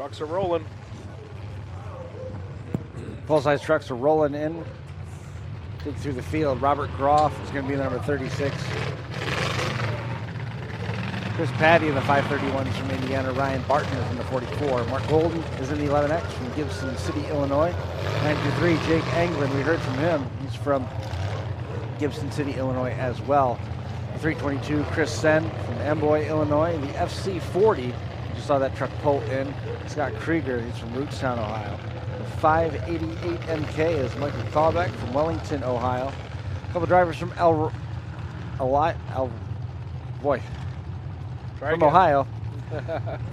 Trucks are rolling. Full-size trucks are rolling in. Dig through the field. Robert Groff is going to be the number 36. Chris Patty in the 531s from Indiana. Ryan Barton is in the 44. Mark Golden is in the 11X from Gibson City, Illinois. 93, Jake Anglin, we heard from him. He's from Gibson City, Illinois as well. The 322, Chris Sen from Amboy, Illinois. The FC40, you just saw that truck pull in. Scott Krieger, he's from Rootstown, Ohio. The 588 MK is Michael Clawbeck from Wellington, Ohio. A couple drivers from Ohio.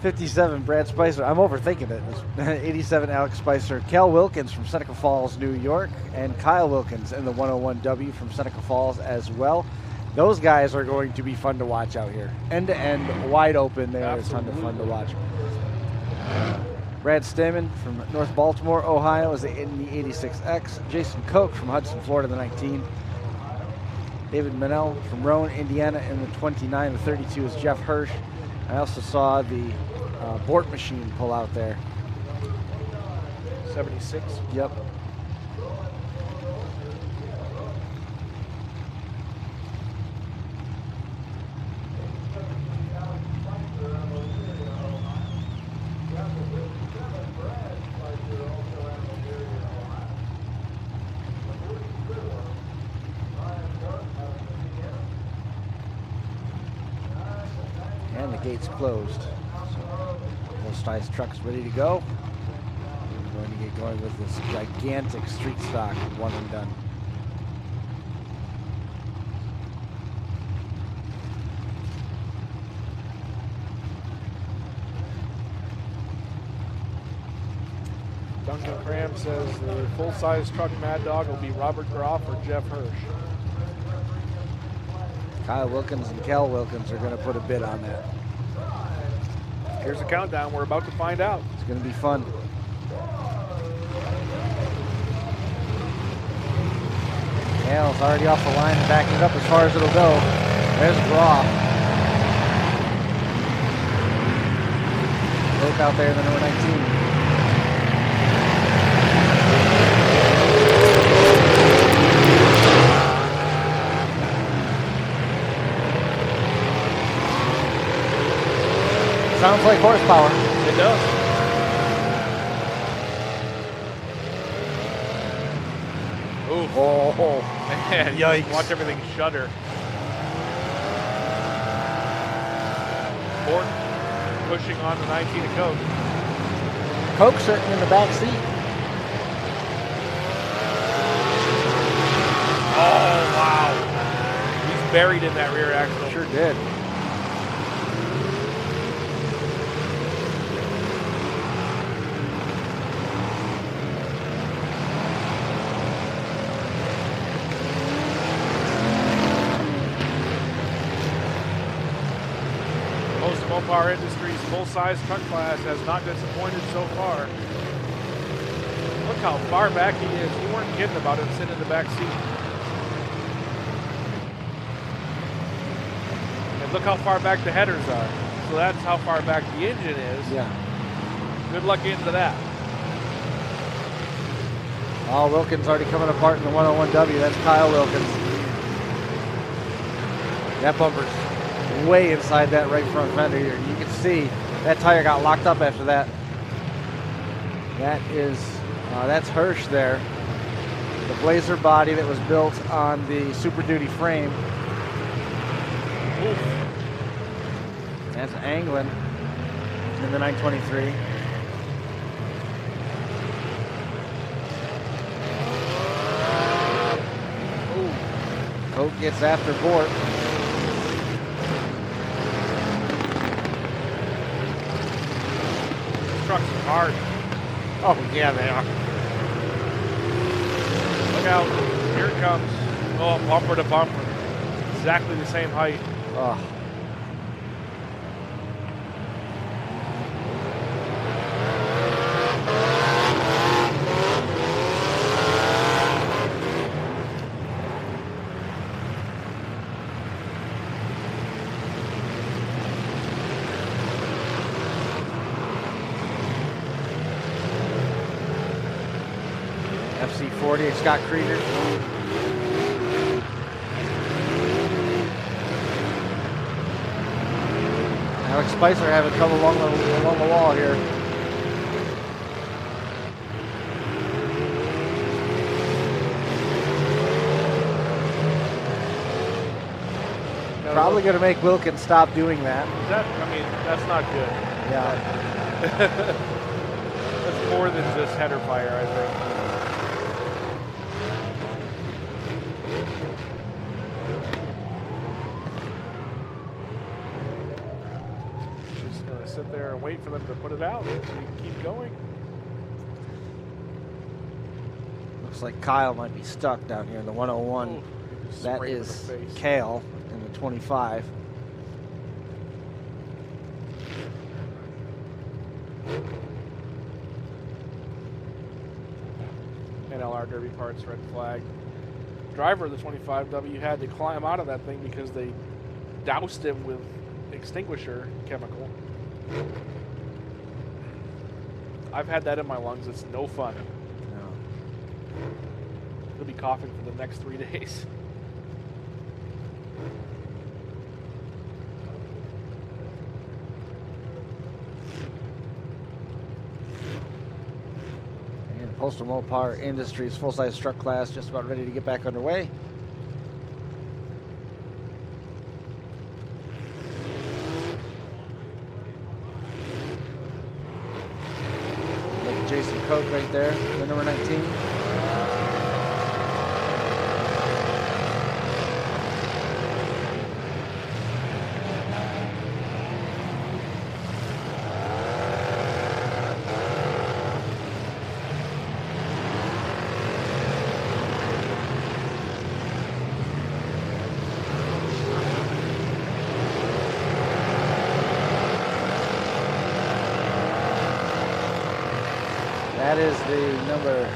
57, Brad Spicer. I'm overthinking it. 87, Alex Spicer. Cal Wilkins from Seneca Falls, New York. And Kyle Wilkins in the 101W from Seneca Falls as well. Those guys are going to be fun to watch out here. End to end, wide open there. It's ton of fun to watch. Brad Stamen from North Baltimore, Ohio is in the 86X. Jason Koch from Hudson, Florida, the 19. David Manel from Roane, Indiana in the 29. The 32 is Jeff Hirsch. I also saw the Bort machine pull out there. 76. Yep. And the gate's closed. So most nice trucks ready to go. We're going to get going with this gigantic street stock one and done. Duncan Cram says the full-size truck Mad Dog will be Robert Groff or Jeff Hirsch. Kyle Wilkins and Cal Wilkins are going to put a bid on that. Here's the countdown. We're about to find out. It's going to be fun. Hale's already off the line and backing it up as far as it'll go. There's Groff. Look out there in the number 19. Sounds like horsepower. It does. Ooh. Oh, man. Yikes. Watch everything shudder. Morton pushing on the 19 of Coke. Coke sitting in the back seat. Oh, wow. He's buried in that rear axle. Sure did. Mopar Industries full-size truck class has not disappointed so far. Look how far back he is. You weren't kidding about him sitting in the back seat. And look how far back the headers are. So that's how far back the engine is. Yeah. Good luck getting to that. Oh, Wilkins already coming apart in the 101W. That's Kyle Wilkins. That bumper's way inside that right front fender here. You can see that tire got locked up after that. That is, that's Hirsch there. The Blazer body that was built on the Super Duty frame. Oof. That's Anglin in the 923. Ooh. Coke gets after Bort. Trucks are hard. Oh, yeah, they are. Look out. Here it comes. Oh, bumper to bumper. Exactly the same height. Oh. 40, Scott Krieger. Alex Spicer having trouble along the wall here. Probably going to make Wilkins stop doing that. I mean, that's not good. Yeah. That's more than just header fire, I think. Just going to sit there and wait for them to put it out so we can keep going. Looks like Kyle might be stuck down here in the 101. Ooh, that sprayed him in is the face. Kale in the 25. NLR Derby parts, red flag. Driver of the 25W had to climb out of that thing because they doused him with extinguisher chemical. I've had that in my lungs. It's no fun. No. He'll be coughing for the next 3 days. And Postal Mopar Industries full-size truck class just about ready to get back underway. Look at Jason Koch right there, the number 19. That is the number.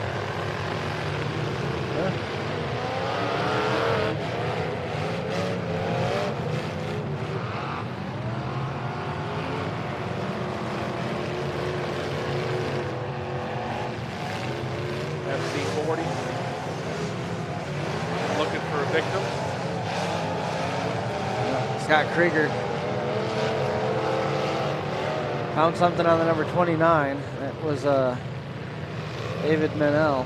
FC40. Looking for a victim. Scott Krieger found something on the number 29. That was David Menel.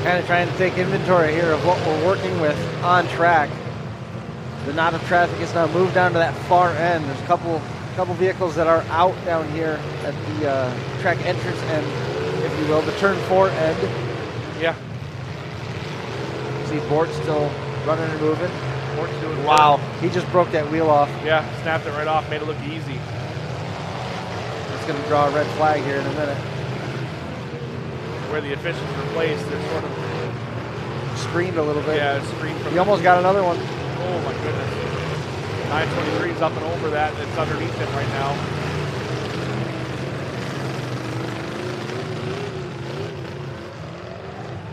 Kind of trying to take inventory here of what we're working with on track. The knot of traffic is now moved down to that far end. There's a couple vehicles that are out down here at the track entrance end, if you will, the turn 4 end. Yeah. See Bort still running and moving. Bort's doing Wow, he just broke that wheel off. Yeah, snapped it right off, made it look easy. It's going to draw a red flag here in a minute. Where the officials were placed, they're sort of Screened a little bit. screened from. He almost got another one. Oh my goodness. 923's up and over that, and it's underneath him right now.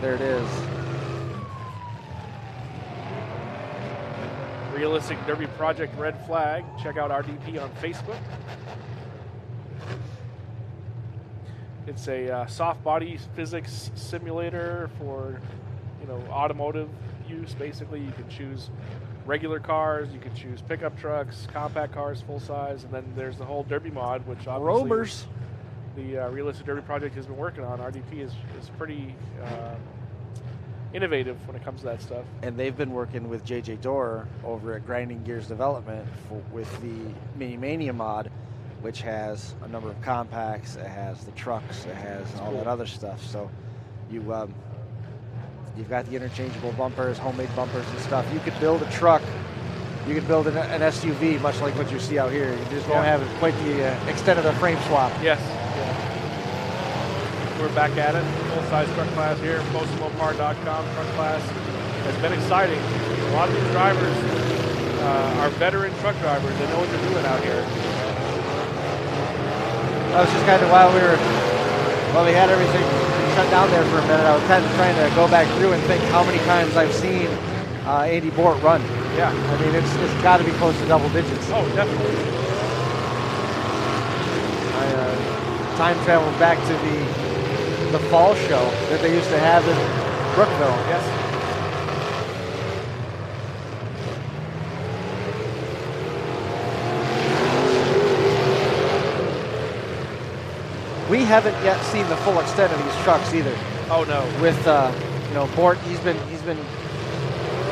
There it is. Realistic Derby Project red flag. Check out RDP on Facebook. It's a soft body physics simulator for, automotive use. Basically, you can choose regular cars, you can choose pickup trucks, compact cars, full size, and then there's the whole Derby mod, which obviously Robers. the Realistic Derby Project has been working on. RDP is pretty innovative when it comes to that stuff. And they've been working with JJ Dorr over at Grinding Gears Development with the Mini Mania mod, which has a number of compacts, it has the trucks, it has all that other stuff. So You've got the interchangeable bumpers, homemade bumpers and stuff. You could build a truck. You could build an SUV, much like what you see out here. You just won't have quite the extent of the frame swap. Yes. Yeah. We're back at it. Full-size truck class here. MotionMopar.com truck class has been exciting. A lot of these drivers are veteran truck drivers. They know what they're doing out here. That was just kind of while we had everything shut down there for a minute, I was kind of trying to go back through and think how many times I've seen Andy Bort run. Yeah. I mean, it's got to be close to double digits. Oh, definitely. I time traveled back to the fall show that they used to have in Brookville. Yes. We haven't yet seen the full extent of these trucks either. Oh no. With Bort, he's been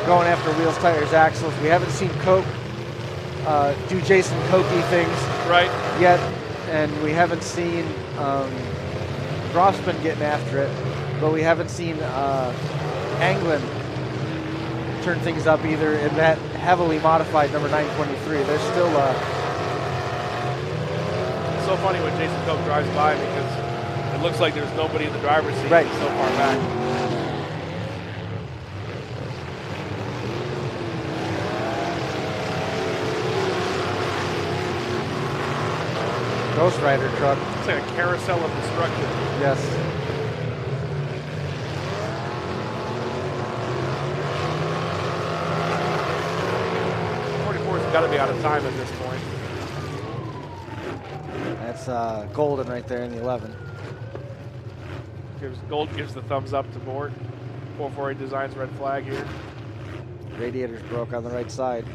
going after wheels, tires, axles. We haven't seen Coke do Jason Cokey things Right. yet, and we haven't seen Grossman getting after it, but we haven't seen Anglin turn things up either in that heavily modified number 923. There's still It's so funny when Jason Koch drives by because it looks like there's nobody in the driver's seat. Right. He's so far back. Ghost Rider truck. It's like a carousel of destruction. Yes. It's got to be out of time at this point. That's Golden right there in the 11. Gold gives the thumbs up to Bort. 448 Designs red flag here. Radiator's broke on the right side.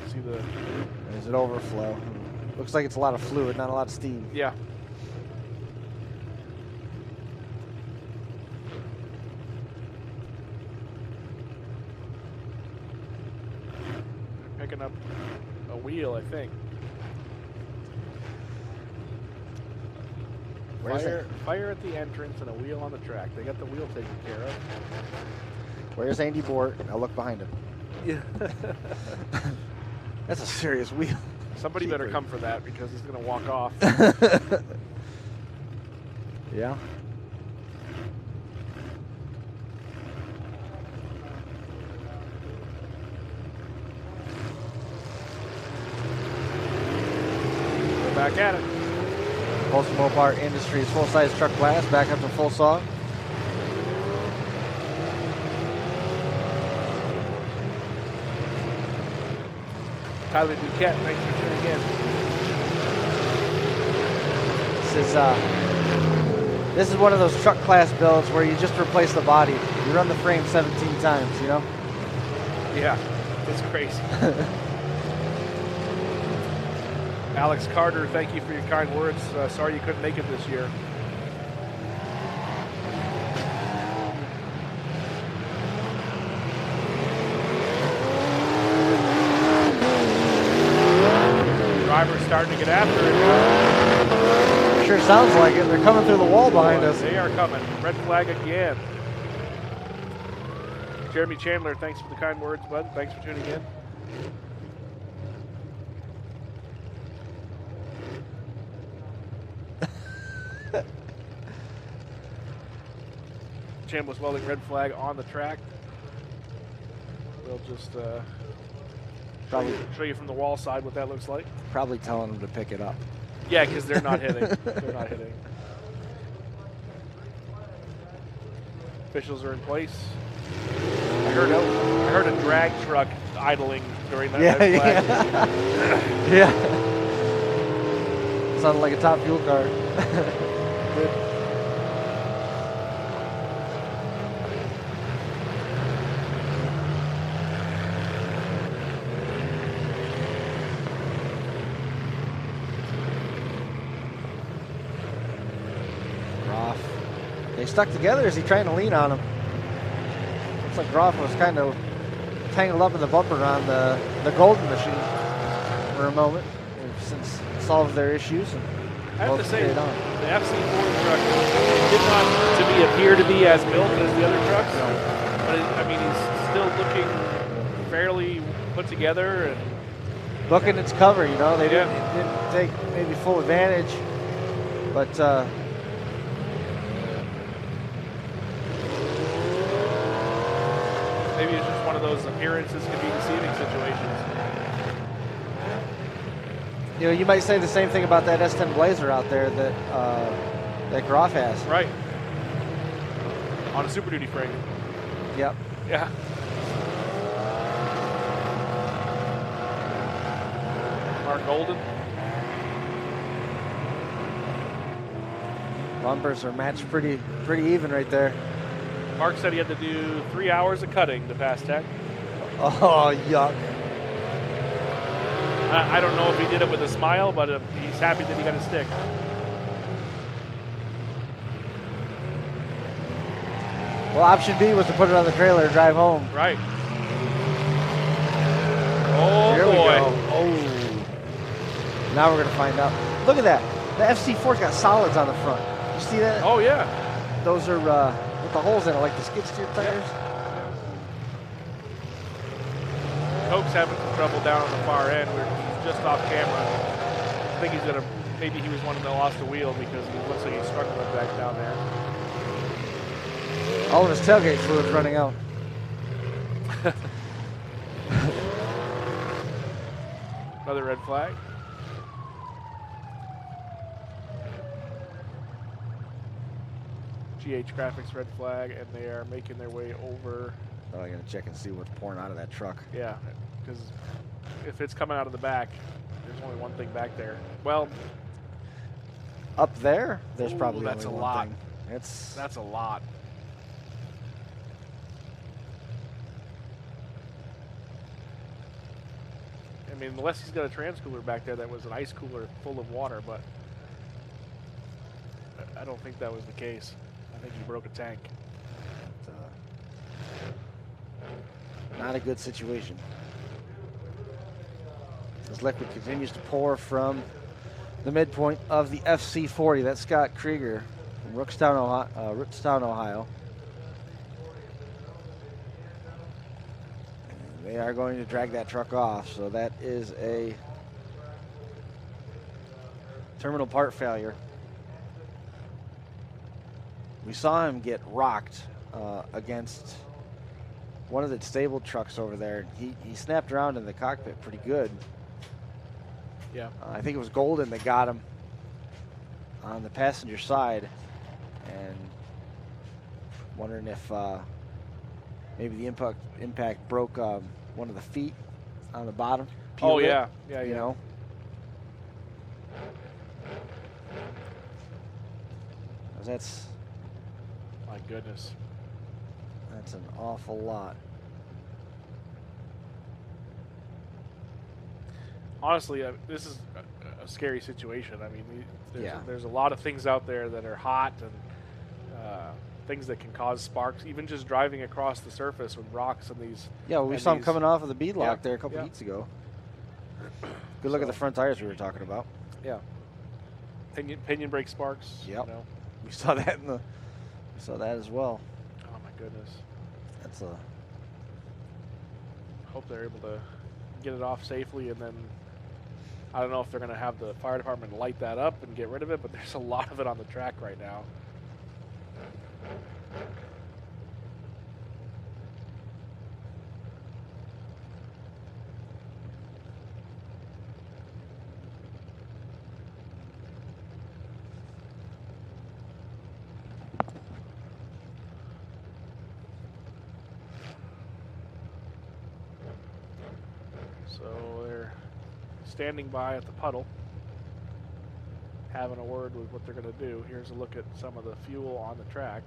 See the... There's an overflow. Looks like it's a lot of fluid, not a lot of steam. Yeah. They're picking up a wheel, I think. Fire at the entrance and a wheel on the track. They got the wheel taken care of. Where's Andy Bort? I'll look behind him. Yeah. That's a serious wheel. Somebody better come for that because he's going to walk off. Yeah. We're back at it. Motion Mopar Industries full-size truck class back up to full song. Tyler Duquette, thanks for tuning in. This is one of those truck class builds where you just replace the body. You run the frame 17 times, you know? Yeah, it's crazy. Alex Carter, thank you for your kind words. Sorry you couldn't make it this year. Driver's starting to get after it. Sure sounds like it. They're coming through the wall behind us. They are coming. Red flag again. Jeremy Chandler, thanks for the kind words, bud. Thanks for tuning in. Chambliss Welding red flag on the track. We'll just Probably show you from the wall side what that looks like. probably telling them to pick it up. Yeah, because they're not hitting. They're not hitting. Officials are in place. I heard a drag truck idling during that red flag. Yeah. Sounded like a top fuel car. Good. They stuck together. Is he trying to lean on him? Looks like Groff was kind of tangled up in the bumper on the Golden machine for a moment. They've since solved their issues. And I have to both say, stayed on. the FC4 truck did not, to me, appear to be as built as the other trucks. But I mean, he's still looking fairly put together, and Looking its cover, you know, they Yeah. didn't take maybe full advantage, but maybe it's just one of those appearances can be deceiving situations. you know, you might say the same thing about that S10 Blazer out there that that Groff has. Right. On a Super Duty frame. Yep. Yeah. Mark Golden. Bumpers are matched pretty even right there. Mark said he had to do 3 hours of cutting to pass tech. Oh, yuck. I don't know if he did it with a smile, but he's happy that he got a stick. Well, option B was to put it on the trailer and drive home. Right. Oh, Here boy. we go. Oh. Now we're going to find out. Look at that. The FC4's got solids on the front. You see that? Oh, yeah. Those are with the holes in it, like the skid steer tires. Coke's having some trouble down on the far end. He's just off camera. I think he's gonna. Maybe he was one that lost a wheel because he looks like he's struggling back down there. All of his tailgate fluid's running out. Another red flag. GH Graphics red flag, and they are making their way over. Oh, I'm going to check and see what's pouring out of that truck. Yeah, because if it's coming out of the back, there's only one thing back there. Well, Up there, there's Ooh, probably that's only a one lot. thing. that's a lot. I mean, unless he's got a trans cooler back there that was an ice cooler full of water, but I don't think that was the case. I think he broke a tank. Not a good situation. As liquid continues to pour from the midpoint of the FC40. That's Scott Krieger from Rookstown, Ohio. And they are going to drag that truck off, so that is a terminal part failure. We saw him get rocked against one of the stable trucks over there. He snapped around in the cockpit pretty good. Yeah. I think it was Golden that got him on the passenger side, and wondering if maybe the impact broke one of the feet on the bottom. Oh, peeled it, yeah. Yeah, you yeah. know. That's My goodness. an awful lot. Honestly, this is a scary situation. I mean, Yeah. there's a lot of things out there that are hot and things that can cause sparks. Even just driving across the surface with rocks and these. Yeah, well, we and saw him these- coming off of the beadlock Yeah, there a couple yeah. heats ago. Good look at the front tires we were talking about. Yeah. Pinion brake sparks. Yep. You know? We saw that as well. Oh my goodness. That's a Hope they're able to get it off safely, and then I don't know if they're going to have the fire department light that up and get rid of it, but there's a lot of it on the track right now. So they're standing by at the puddle, having a word with what they're going to do. Here's a look at some of the fuel on the track.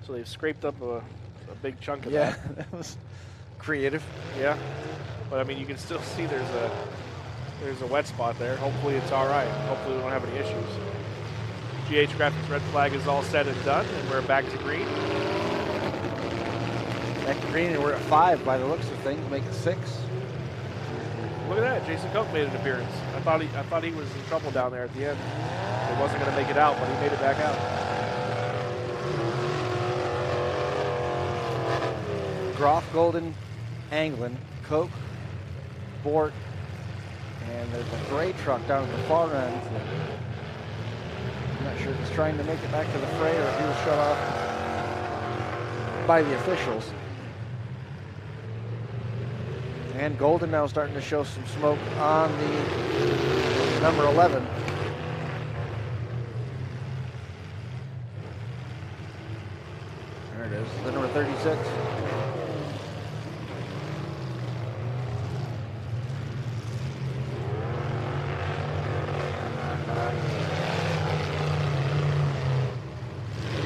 So they've scraped up a big chunk of Yeah, that. that was creative. Yeah, but I mean, you can still see there's a wet spot there. Hopefully it's all right. Hopefully we don't have any issues. GH Graphics red flag is all said and done, and we're back to green. Back to green, and we're at 5 by the looks of things. Make it 6. Look at that, Jason Koch made an appearance. I thought he was in trouble down there at the end. He wasn't going to make it out, but he made it back out. Groff, Golden, Anglin, Koch, Bort, and there's a gray truck down at the far end. I'm not sure if he's trying to make it back to the fray or if he was shut off by the officials. And Golden now starting to show some smoke on the number 11. There it is, the number 36.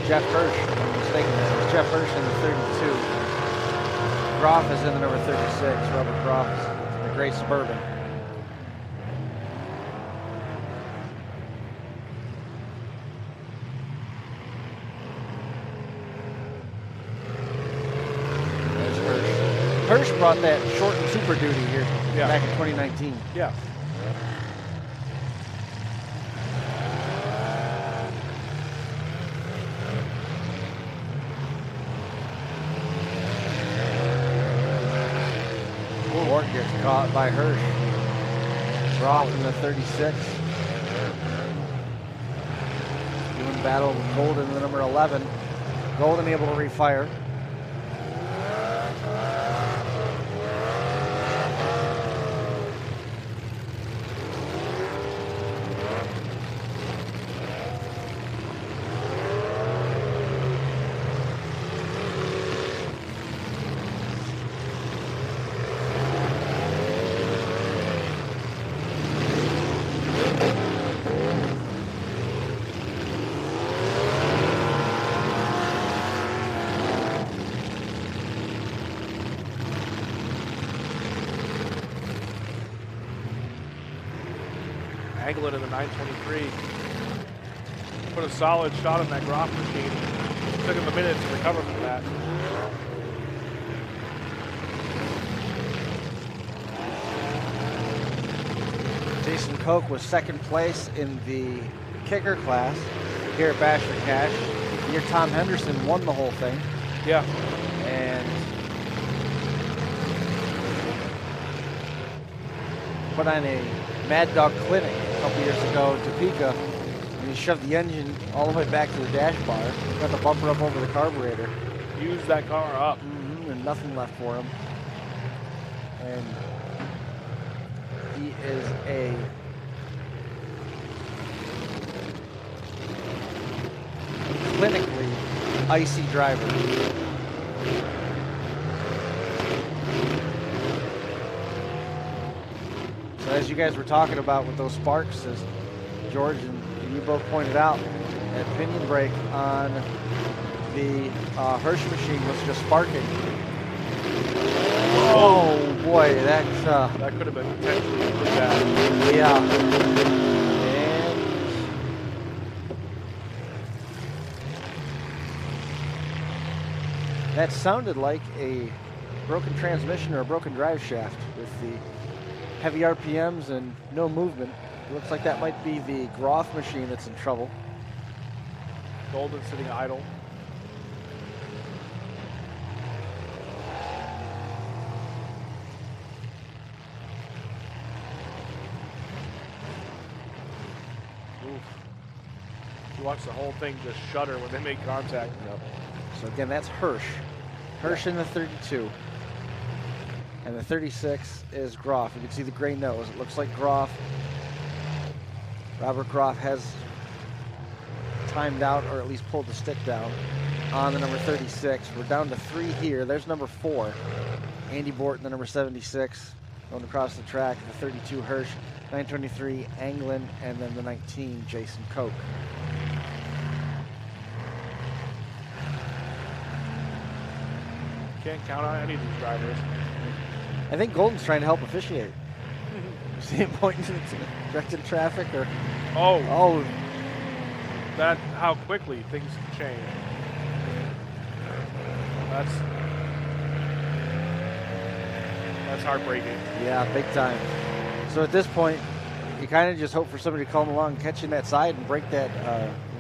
Jeff Hirsch, if I'm mistaken, it's Jeff Hirsch in the 32. Groff is in the number 36. Robert Groff is in the gray Suburban. There's Hirsch. Hirsch brought that short and Super Duty here back in 2019. Yeah. Bort gets caught by Hirsch. Groff in the 36. Doing battle with Golden in the number 11. Golden able to refire. Anglin in the 923. Put a solid shot on that Groff machine. Took him a minute to recover from that. Jason Koch was second place in the kicker class here at Bachelor Cash. Year Tom Henderson won the whole thing. Yeah. And put on a Mad Dog Clinic a couple years ago in Topeka. And he shoved the engine all the way back to the dash bar. Got the bumper up over the carburetor. Used that car up. And nothing left for him. And he is a clinically icy driver. So as you guys were talking about with those sparks, as George and you both pointed out, that pinion brake on the Hirsch machine was just sparking. Oh boy, that's That could have been potentially really bad. yeah. And that sounded like a broken transmission or a broken drive shaft with the heavy RPMs and no movement. It looks like that might be the Groff machine that's in trouble. Golden sitting idle. Oof. You watch the whole thing just shudder when they make contact. Yep. So again, that's Hirsch. Hirsch in the 32. And the 36 is Groff. You can see the gray nose. It looks like Groff. Robert Groff has timed out or at least pulled the stick down on the number 36. We're down to 3 here. There's number 4, Andy Borton, the number 76, going across the track. The 32, Hirsch, 923, Anglin, and then the 19, Jason Koch. Can't count on any of these drivers. I think Golden's trying to help officiate. You see him pointing to directed traffic, or Oh, that how quickly things can change. That's heartbreaking. yeah, big time. So at this point, you kind of just hope for somebody to come along, catch in that side, and break that.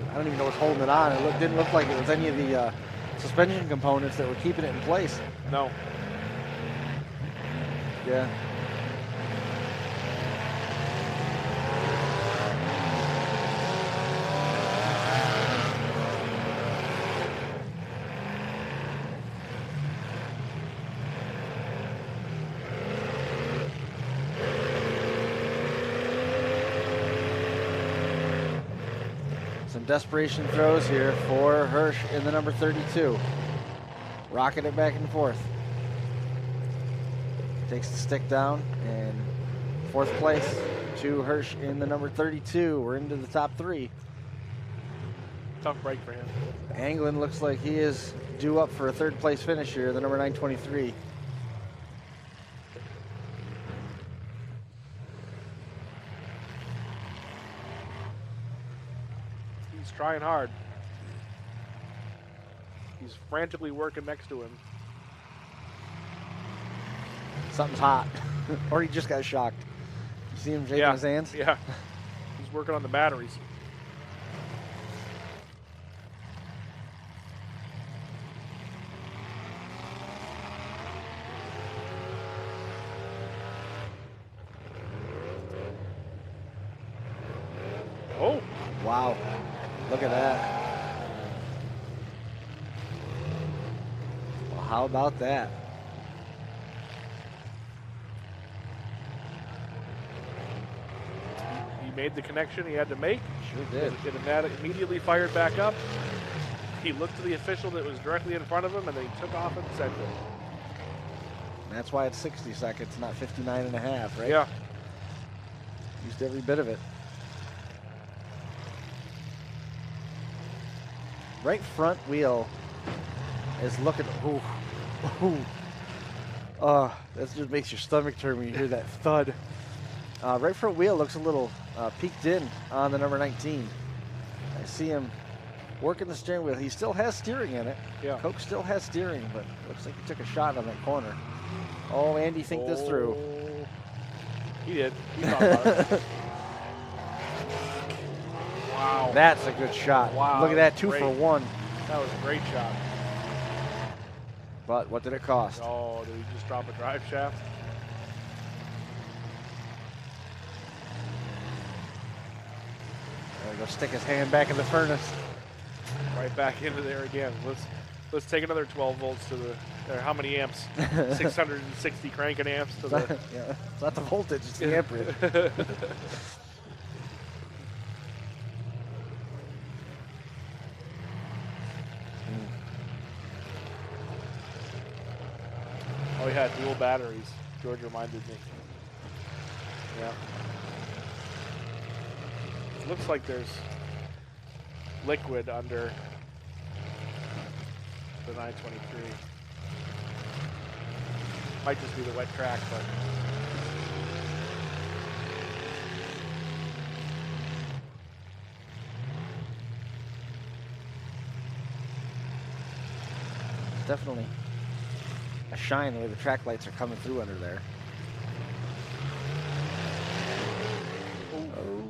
I don't even know what's holding it on. It didn't look like it was any of the suspension components that were keeping it in place. No. Yeah. Some desperation throws here for Hirsch in the number 32. Rocking it back and forth. Takes the stick down, and 4th place to Hirsch in the number 32. We're into the top 3. Tough break for him. Anglin looks like he is due up for a 3rd place finish here, the number 923. He's trying hard. He's frantically working next to him. Something's hot. Or he just got shocked. You see him shaking his hands? Yeah. He's working on the batteries. Oh. Wow. Look at that. Well, how about that? He made the connection he had to make. Sure did. It immediately fired back up. He looked to the official that was directly in front of him, and then he took off and sent it. And that's why it's 60 seconds, not 59 and a half, right? Yeah. Used every bit of it. Right front wheel is looking. Ooh, ooh. That just makes your stomach turn when you hear that thud. Right front wheel looks a little peeked in on the number 19. I see him working the steering wheel. He still has steering in it. Yeah. Koch still has steering, but looks like he took a shot on that corner. Oh, Andy, think this through. He did. He thought about it. Wow. That's a good shot. Wow, Look at that, 2 great. for 1. That was a great shot. But what did it cost? Oh, did he just drop a drive shaft? There we go, stick his hand back in the furnace. Right back into there again. Let's take another 12 volts to the. There, how many amps? 660 cranking amps to the. Yeah, it's not the voltage, it's the amperage. Oh, yeah, dual batteries. George reminded me. Yeah. Looks like there's liquid under the 923. Might just be the wet track, but. Definitely a shine the way the track lights are coming through under there. Oh.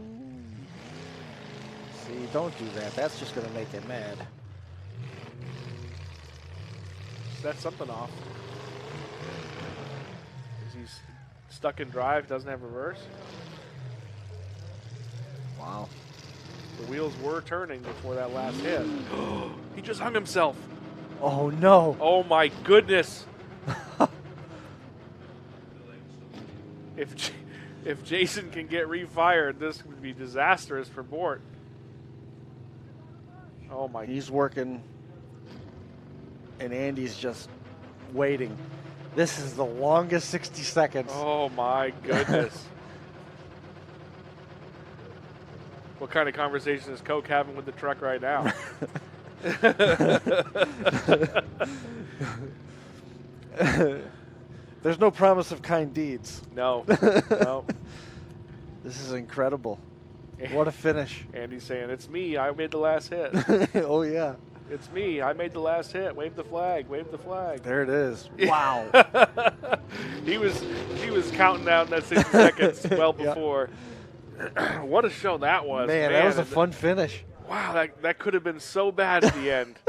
See, don't do that. That's just going to make him mad. Set something off. Is he stuck in drive, doesn't have reverse? Wow. The wheels were turning before that last hit. He just hung himself. Oh, no. Oh, my goodness. If Jason can get refired, this would be disastrous for Bort. Oh my. He's working, and Andy's just waiting. This is the longest 60 seconds. Oh my goodness. What kind of conversation is Coke having with the truck right now? There's no promise of kind deeds. No. No. This is incredible. What a finish. Andy's saying, it's me. I made the last hit. Oh, yeah. It's me. I made the last hit. Wave the flag. Wave the flag. There it is. Wow. he was counting down that 60 seconds well before. What a show that was. Man, that was a fun finish. Wow, that could have been so bad at the end.